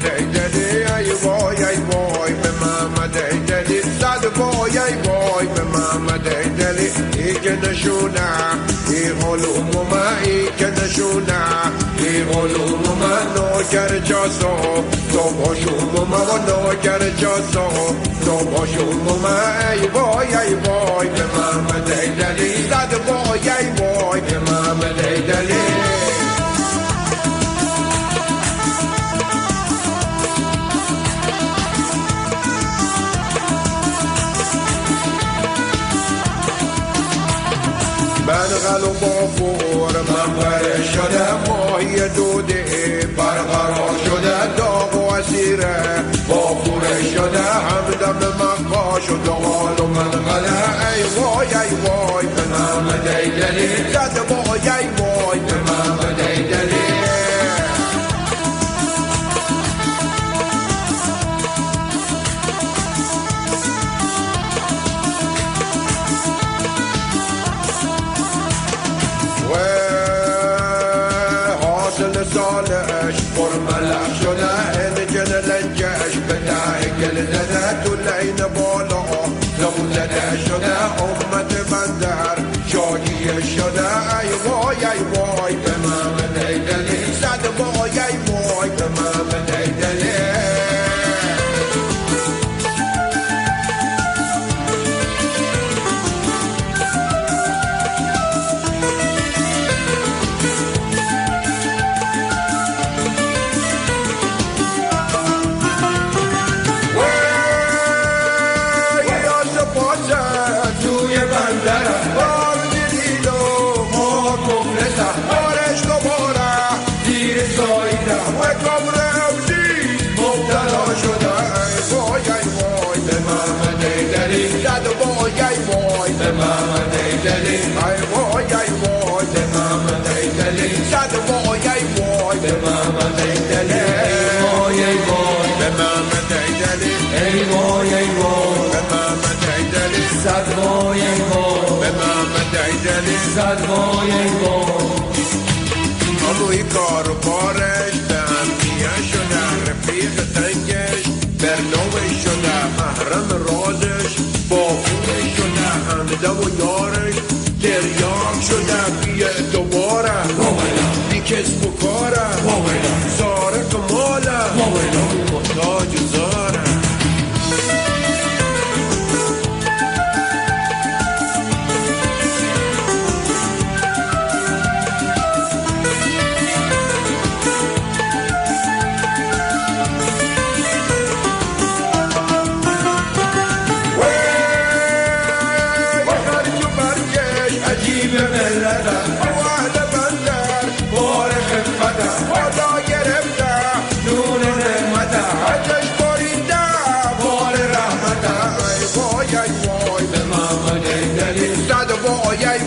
محمد ایدلی ای وای ای وای به محمد ایدلی صد وای ای وای به محمد ایدلی ای که نشونه ای علوم ما ای که نشونه ای علوم ما نوکر جاسو تو باشوم ما و نوکر جاسو تو باشوم ما ای وای ای وای به محمد ایدلی صد وای ای وای به محمد ایدلی من قلب بافور منور شده ماهی دوده برقرار شده داغ و اسیره بافور شده همدم مقا شده حال و منقله ای وای ای وای به محمد ایدلی زد وای ای وای به محمد ایدلی سالش برملح شده انجن لنجش به تحقل زده تو لین بالا زبون زده شده امت بندر شادی شده ای وای ای وای به محمد ایدلی صد وای ای وای به محمد ایدلی محمد ایدلی ای وای ای وای به محمد ایدلی صد وای ای وای به محمد ایدلی ای وای ای وای به محمد ایدلی ای وای ای وای به محمد ایدلی صد وای ای وای به محمد ایدلی صد وای ای وای اموی کار و بارش به همیه شده رفیق تنگش برنوش شده محرم رازش بافورش شده همده و یارش تریاک شده بیه دوباره بی کسب و کاره زارق ماله محتاج زاره وای ای